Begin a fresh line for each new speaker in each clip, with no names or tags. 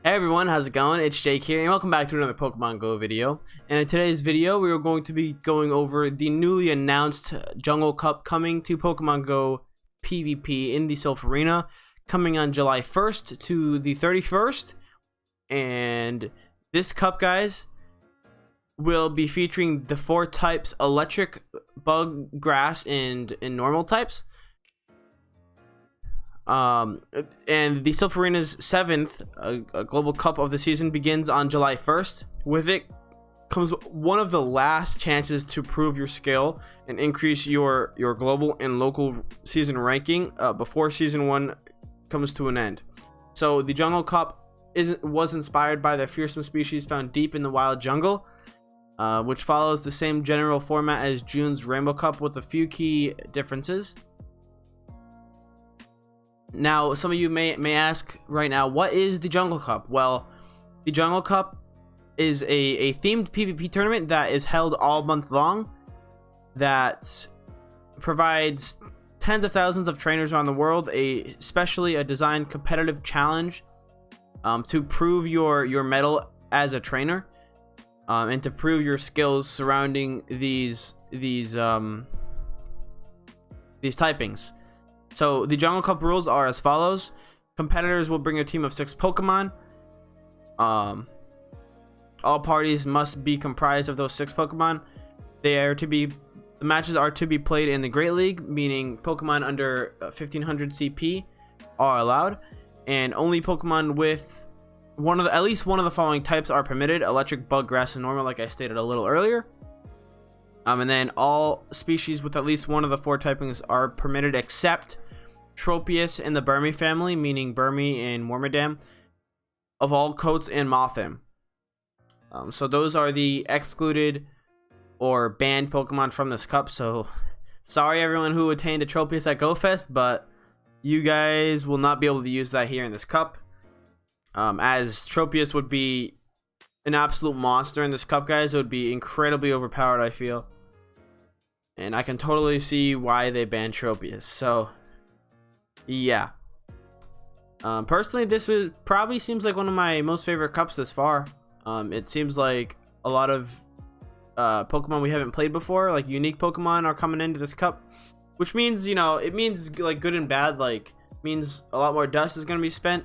Hey everyone, how's it going? It's Jake here and welcome back to another Pokemon Go video. And in today's video we are going to be going over the newly announced Jungle Cup coming to Pokemon Go PvP in the Sylph Arena, coming on July 1st to the 31st. And this cup, guys, will be featuring the 4 types: electric, bug, grass, and normal types. And the Sylph Arena's 7th global cup of the season begins on July 1st. With it comes one of the last chances to prove your skill and increase your global and local season ranking before season 1 comes to an end. So the Jungle Cup was inspired by the fearsome species found deep in the wild jungle, which follows the same general format as June's Rainbow Cup with a few key differences. Now, some of you may ask right now, what is the Jungle Cup? Well, the Jungle Cup is a themed PvP tournament that is held all month long, that provides tens of thousands of trainers around the world especially a designed competitive challenge to prove your mettle as a trainer, and to prove your skills surrounding these typings. So the Jungle Cup rules are as follows. Competitors will bring a team of 6 Pokemon. All parties must be comprised of those 6 Pokemon. The matches are to be played in the Great League, meaning Pokemon under 1500 CP are allowed, and only Pokemon with at least one of the following types are permitted: electric, bug, grass, and normal, like I stated a little earlier. And then all species with at least one of the 4 typings are permitted except Tropius and the Burmy family, meaning Burmy and Mormidam, of all coats, and Mothim. So those are the excluded or banned Pokemon from this cup. So sorry everyone who attained a Tropius at GoFest, but you guys will not be able to use that here in this cup, as Tropius would be an absolute monster in this cup, guys. It would be incredibly overpowered, I feel. And I can totally see why they banned Tropius. So, yeah. Personally, this probably seems like one of my most favorite cups this far. It seems like a lot of Pokemon we haven't played before, like unique Pokemon, are coming into this cup. Which means, it means like good and bad. Like, means a lot more dust is going to be spent.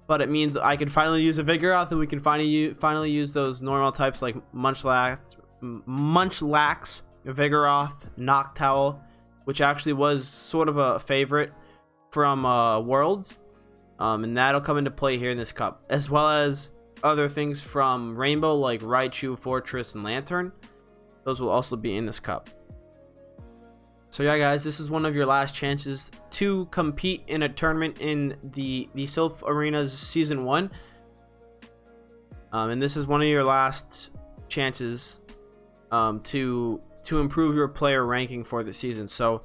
But it means I can finally use a Vigoroth, and we can finally use those normal types like Munchlax, Vigoroth, Noctowl, which actually was sort of a favorite from Worlds, and that'll come into play here in this cup, as well as other things from Rainbow like Raichu, Fortress, and Lantern. Those will also be in this cup. So yeah, guys, this is one of your last chances to compete in a tournament in the Sylph Arena's Season 1. And this is one of your last chances to improve your player ranking for the season. So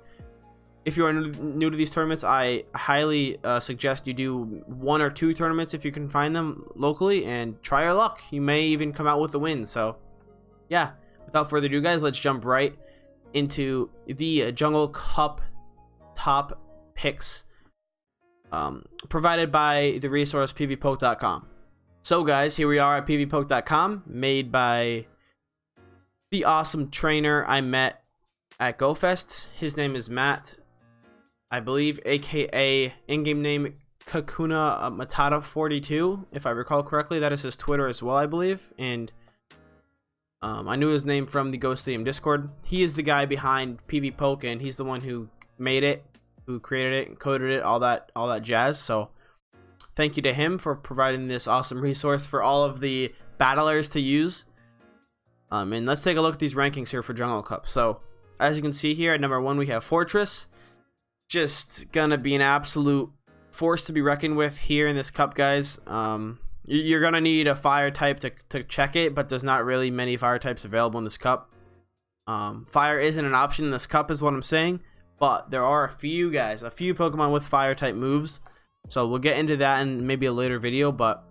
if you are new to these tournaments, I highly suggest you do 1 or 2 tournaments if you can find them locally, and try your luck. You may even come out with a win. So yeah, without further ado, guys, let's jump right into the Jungle Cup top picks provided by the resource pvpoke.com. So guys, here we are at pvpoke.com, made by the awesome trainer I met at GoFest. His name is Matt, I believe, aka in-game name Kakuna Matata 42, if I recall correctly. That is his Twitter as well, I believe. And I knew his name from the Go Stadium Discord. He is the guy behind PvPoke, and he's the one who made it, who created it and coded it, all that jazz. So thank you to him for providing this awesome resource for all of the battlers to use. And let's take a look at these rankings here for Jungle Cup. So as you can see here, at number 1 we have Fortress. Just gonna be an absolute force to be reckoned with here in this cup, guys. You're gonna need a fire type to check it, but there's not really many fire types available in this cup. Fire isn't an option in this cup, is what I'm saying, but there are a few Pokemon with fire type moves. So we'll get into that in maybe a later video, but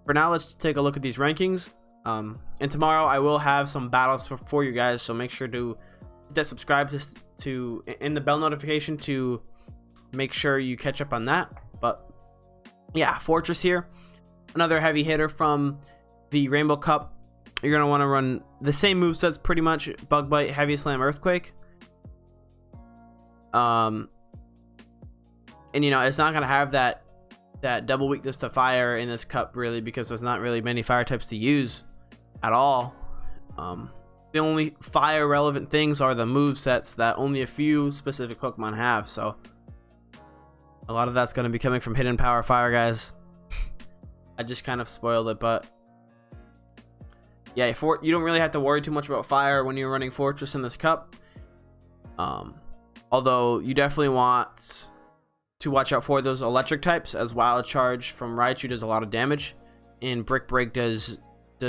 for now, let's take a look at these rankings. And tomorrow I will have some battles for you guys, so make sure to hit that subscribe to in the bell notification to make sure you catch up on that. But yeah, Fortress here. another heavy hitter from the Rainbow Cup, you're going to want to run the same movesets pretty much: Bug Bite, Heavy Slam, Earthquake. And you know, it's not going to have that double weakness to fire in this cup really, because there's not really many fire types to use at all. The only fire relevant things are the move sets that only a few specific Pokemon have, so a lot of that's going to be coming from hidden power fire, guys. I just kind of spoiled it, but yeah, you don't really have to worry too much about fire when you're running Fortress in this cup. Although you definitely want to watch out for those electric types, as Wild Charge from Raichu does a lot of damage, and Brick Break does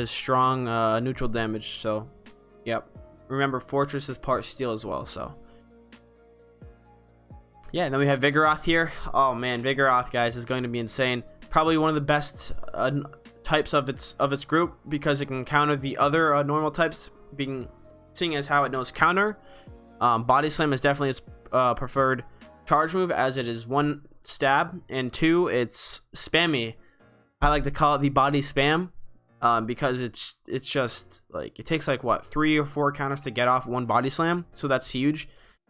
strong neutral damage. So yep, remember Fortress is part steel as well. So yeah, and then we have Vigoroth here. Oh man, Vigoroth, guys, is going to be insane. Probably one of the best types of its group, because it can counter the other normal types, seeing as how it knows counter. Body Slam is definitely its preferred charge move, as it is 1 stab, and 2, it's spammy. I like to call it the body spam, because it's just like, it takes like what, 3 or 4 counters to get off 1 body slam, so that's huge.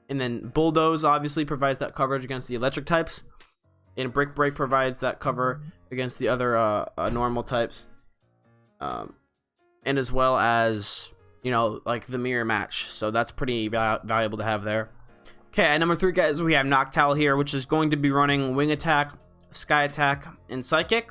And then Bulldoze obviously provides that coverage against the electric types, and Brick Break provides that cover against the other normal types, and as well as, you know, like the mirror match. So that's pretty valuable to have there. Okay, at number 3, guys, we have Noctowl here, which is going to be running Wing Attack, Sky Attack, and Psychic.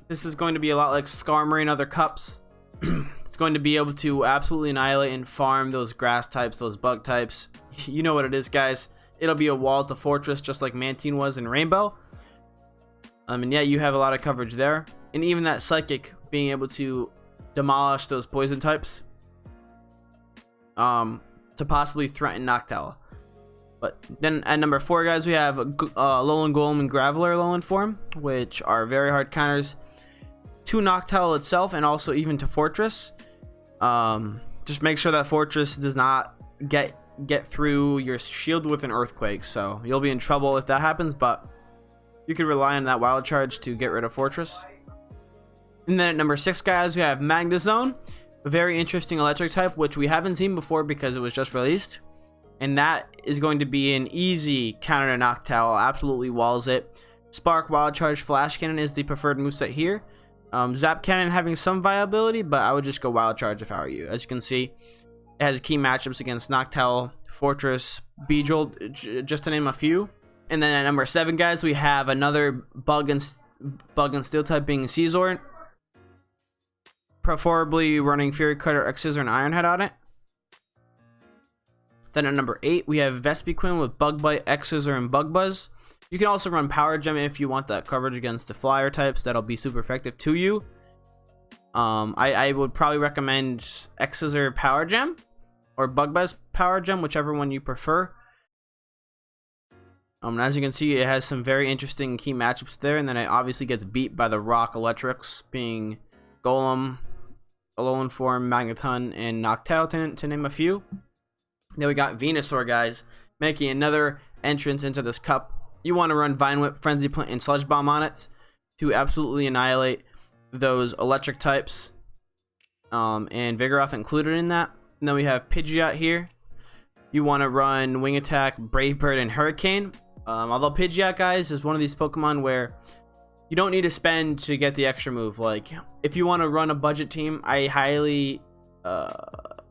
This is going to be a lot like Skarmory and other cups. It's going to be able to absolutely annihilate and farm those grass types, those bug types. You know what it is, guys. It'll be a wall to Fortress, just like Mantine was in Rainbow. And yeah, you have a lot of coverage there. And even that Psychic being able to demolish those poison types, to possibly threaten Noctowl. But then at number 4, guys, we have Alolan Golem and Graveler Alolan form, which are very hard counters to Noctowl itself, and also even to Fortress. Just make sure that Fortress does not get through your shield with an Earthquake, so you'll be in trouble if that happens, but you can rely on that Wild Charge to get rid of Fortress. And then at number 6, guys, we have Magnezone, a very interesting electric type, which we haven't seen before because it was just released, and that is going to be an easy counter to Noctowl. Absolutely walls it. Spark, Wild Charge, Flash Cannon is the preferred moveset here. Zap Cannon having some viability, but I would just go Wild Charge if I were you. As you can see, it has key matchups against Noctowl, Fortress, Beedrill, just to name a few. And then at number 7, guys, we have another bug and steel type being Scizor, preferably running Fury Cutter, X-Scissor, and Iron Head on it. Then at number 8, we have Vespiquen with Bug Bite, X-Scissor, and Bug Buzz. You can also run Power Gem if you want that coverage against the flyer types. That'll be super effective to you. I would probably recommend X-Scissor Power Gem or Bug Buzz Power Gem, whichever one you prefer. As you can see, it has some very interesting key matchups there, and then it obviously gets beat by the Rock Electrics, being Golem, Alolan Form, Magneton, and Noctowl, to name a few. Then we got Venusaur, guys, making another entrance into this cup. You want to run Vine Whip, Frenzy Plant, and Sludge Bomb on it to absolutely annihilate those electric types, and Vigoroth included in that. And then we have Pidgeot here. You want to run Wing Attack, Brave Bird, and Hurricane. Although Pidgeot, guys, is one of these Pokemon where you don't need to spend to get the extra move. Like, if you want to run a budget team, I highly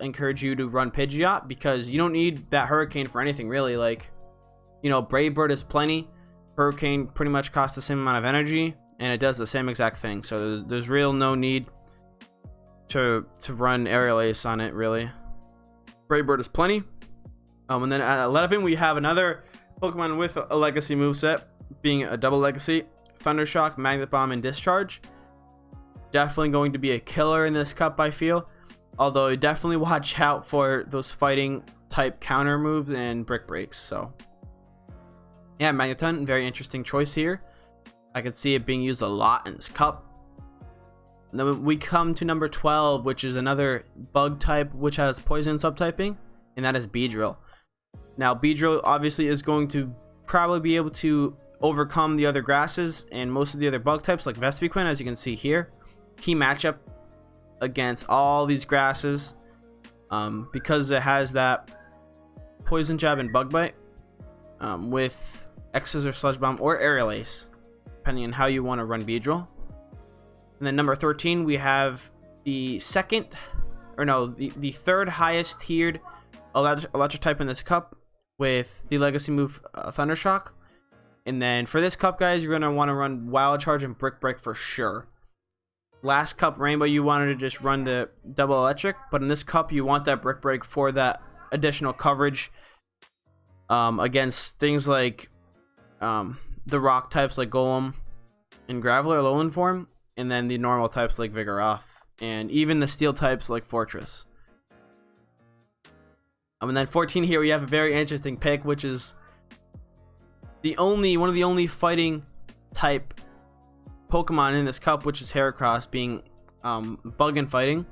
encourage you to run Pidgeot, because you don't need that Hurricane for anything, really. Like, you know, Brave Bird is plenty. Hurricane pretty much costs the same amount of energy, and it does the same exact thing. So there's real no need to run Aerial Ace on it, really. Brave Bird is plenty. And then at 11, we have another Pokemon with a legacy moveset, being a double legacy: Thundershock, Magnet Bomb, and Discharge. Definitely going to be a killer in this cup, I feel. Although definitely watch out for those fighting type counter moves and Brick Breaks. So yeah, Magneton, very interesting choice here. I could see it being used a lot in this cup. And then we come to number 12, which is another bug type which has poison subtyping, and that is Beedrill. Now Beedrill obviously is going to probably be able to overcome the other grasses and most of the other bug types like Vespiquen, as you can see here. Key matchup against all these grasses because it has that poison jab and bug bite with X's or Sludge Bomb or Aerial Ace, depending on how you want to run Beedrill. And then number 13, we have the third highest tiered electric type in this cup with the legacy move Thundershock. And then for this cup, guys, you're going to want to run Wild Charge and Brick Break for sure. Last cup, Rainbow, you wanted to just run the double electric, but in this cup, you want that Brick Break for that additional coverage against things like the rock types like Golem and Graveler Alolan form, and then the normal types like Vigoroth, and even the steel types like Fortress. And then 14 here, we have a very interesting pick, which is one of the only fighting type Pokemon in this cup, which is Heracross, being bug and fighting,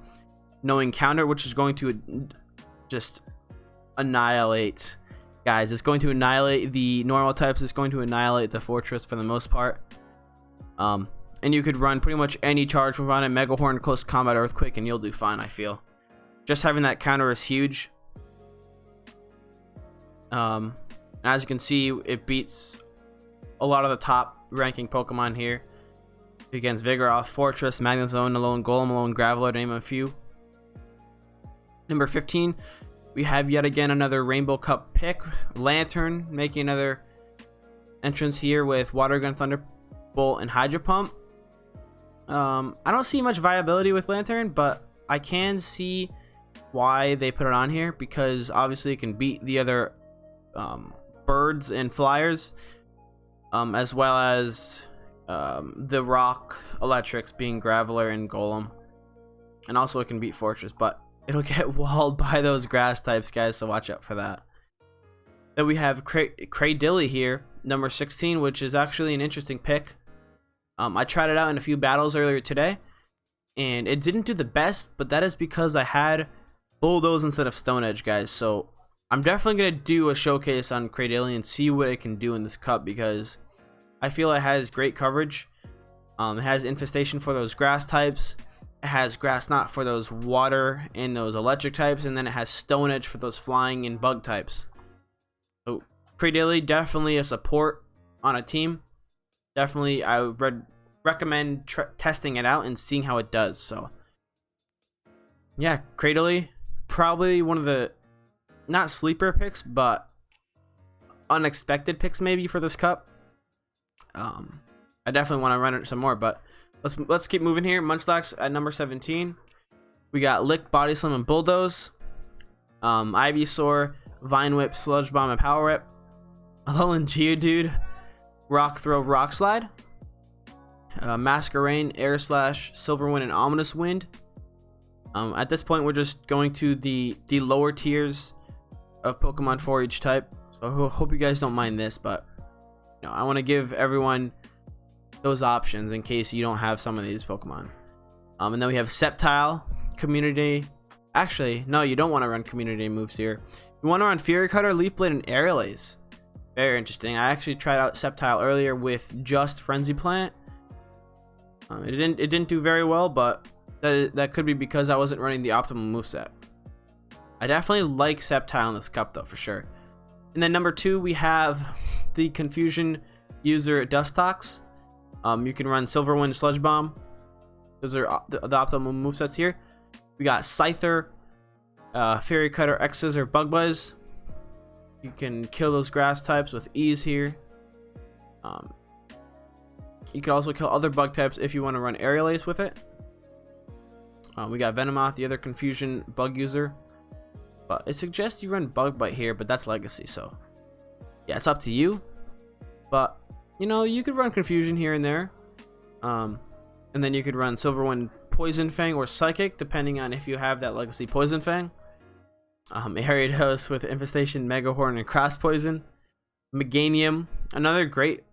knowing counter, which is going to just annihilate, guys. It's going to annihilate the normal types. It's going to annihilate the Fortress for the most part. And you could run pretty much any charge move on it, Mega Horn, Close Combat, Earthquake, and you'll do fine, I feel. Just having that counter is huge. As you can see, it beats a lot of the top ranking Pokemon here against Vigoroth, Fortress, Magnezone, Alolan Golem, Alolan Graveler, to name a few. Number 15, we have yet again another Rainbow Cup pick, Lantern, making another entrance here with Water Gun, Thunderbolt, and Hydro Pump. I don't see much viability with Lantern, but I can see why they put it on here, because obviously it can beat the other birds and flyers, as well as the rock electrics being Graveler and Golem, and also it can beat Fortress, but it'll get walled by those grass types, guys, so watch out for that. Then we have Cradilly here, number 16, which is actually an interesting pick. I tried it out in a few battles earlier today, and it didn't do the best, but that is because I had Bulldoze instead of Stone Edge, guys. So I'm definitely going to do a showcase on Cradilly and see what it can do in this cup, because I feel it has great coverage. It has Infestation for those grass types. It has Grass Knot for those water and those electric types, and then it has Stone Edge for those flying and bug types. So Cradilly, definitely a support on a team. Definitely, I would recommend testing it out and seeing how it does. So yeah, Cradilly, probably one of the not sleeper picks, but unexpected picks maybe for this cup. I definitely want to run it some more, but let's keep moving here. Munchlax at number 17. We got Lick, Body Slam, and Bulldoze. Ivysaur, Vine Whip, Sludge Bomb, and Power Whip. Alolan Geodude, Rock Throw, Rock Slide. Masquerain, Air Slash, Silver Wind, and Ominous Wind. At this point, we're just going to the lower tiers of Pokemon for each type. So I hope you guys don't mind this, but I want to give everyone those options in case you don't have some of these Pokemon. And then we have Sceptile, Community. Actually, no, you don't want to run Community moves here. You want to run Fury Cutter, Leaf Blade, and Aerial Ace. Very interesting. I actually tried out Sceptile earlier with just Frenzy Plant. It didn't do very well, but that could be because I wasn't running the optimal moveset. I definitely like Sceptile in this cup though, for sure. And then number 2, we have the Confusion user Dustox. You can run Silver Wind, Sludge Bomb. Those are the optimal movesets here. We got Scyther, Fury Cutter, X's, or Bug Buzz. You can kill those grass types with ease here. You can also kill other bug types if you want to run Aerial Ace with it. We got Venomoth, the other Confusion bug user. But it suggests you run Bug Bite here, but that's Legacy, so yeah, it's up to you. But you could run Confusion here and there. And then you could run Silver Wind, Poison Fang, or Psychic, depending on if you have that Legacy Poison Fang. Ariados with Infestation, Mega Horn, and Cross Poison. Meganium, another great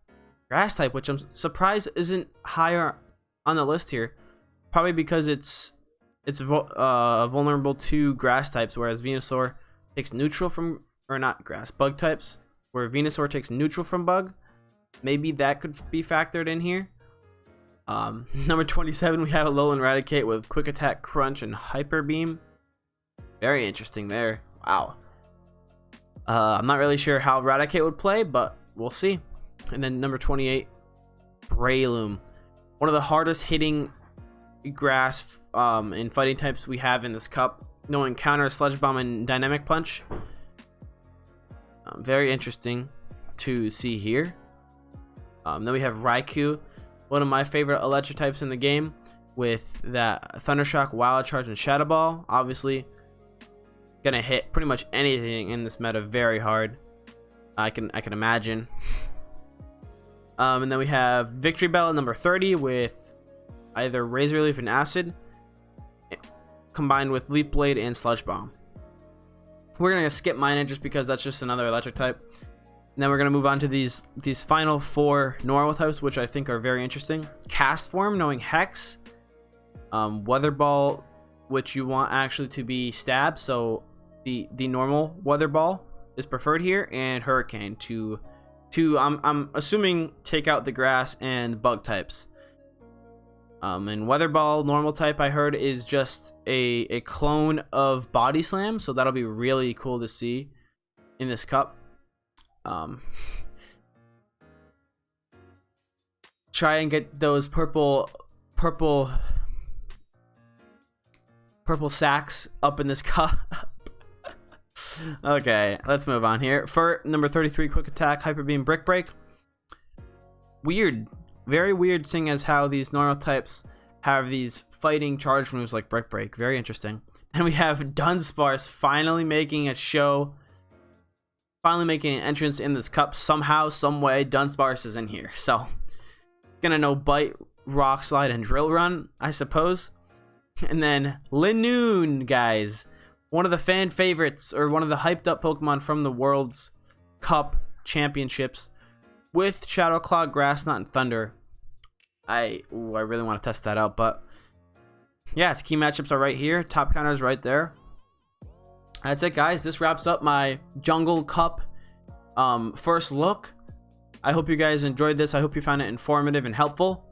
grass type, which I'm surprised isn't higher on the list here. Probably because it's vulnerable to grass types, whereas Venusaur takes neutral from, or not grass, bug types, where Venusaur takes neutral from bug. maybe that could be factored in here. Number 27, we have a Alolan Raticate with Quick Attack, Crunch, and Hyper Beam. Very interesting there. Wow. I'm not really sure how Raticate would play, but we'll see. And then number 28, Breloom. One of the hardest hitting grass and fighting types we have in this cup. Knowing Counter, Sludge Bomb, and Dynamic Punch. Very interesting to see here. Then we have Raikou, one of my favorite electric types in the game, with that Thunder Shock, Wild Charge, and Shadow Ball. Obviously, gonna hit pretty much anything in this meta very hard. I can imagine. And then we have Victory Bell at number 30 with either Razor Leaf and Acid, combined with Leaf Blade and Sludge Bomb. We're gonna skip Minot just because that's just another electric type. And then we're gonna move on to these final 4 normal types, which I think are very interesting. Cast Form, knowing Hex, Weather Ball, which you want actually to be Stab, so the normal Weather Ball is preferred here, and Hurricane to I'm assuming take out the grass and bug types. And Weather Ball, normal type, I heard is just a clone of Body Slam, so that'll be really cool to see in this cup. Try and get those purple sacks up in this cup. Okay, let's move on here. For number 33, Quick Attack, Hyper Beam, Brick Break. Weird, very weird, seeing as how these normal types have these fighting charge moves like Brick Break. Very interesting. And we have Dunsparce finally making a show. Finally making an entrance in this cup somehow, some way. Dunsparce is in here, so gonna know Bite, Rock Slide, and Drill Run, I suppose. And then Linoone, guys, one of the fan favorites, or one of the hyped up Pokemon from the World's Cup Championships, with Shadow Claw, Grass Knot, and Thunder. I really want to test that out, but yeah, its key matchups are right here. Top counter is right there. That's it, guys. This wraps up my Jungle Cup first look. I hope you guys enjoyed this. I hope you found it informative and helpful,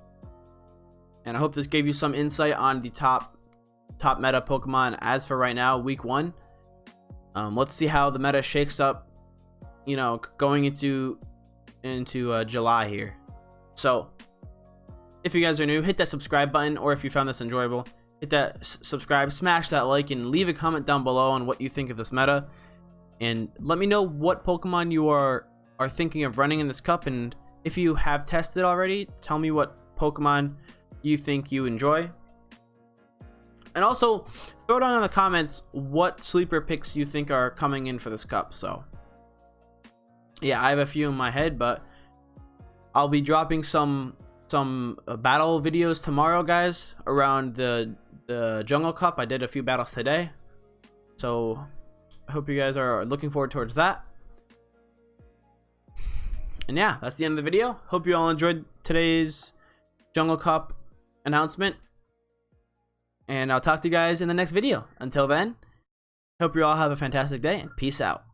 and I hope this gave you some insight on the top meta Pokemon as for right now, week 1. Let's see how the meta shakes up, you know, going into July here. So if you guys are new, hit that subscribe button, or if you found this enjoyable, hit that subscribe, smash that like, and leave a comment down below on what you think of this meta, and let me know what Pokemon you are thinking of running in this cup. And if you have tested already, tell me what Pokemon you think you enjoy, and also throw down in the comments what sleeper picks you think are coming in for this cup. So yeah, I have a few in my head, but I'll be dropping some battle videos tomorrow, guys, around the Jungle Cup. I did a few battles today, so I hope you guys are looking forward towards that. And yeah, that's the end of the video. Hope you all enjoyed today's Jungle Cup announcement, and I'll talk to you guys in the next video. Until then, hope you all have a fantastic day, and peace out.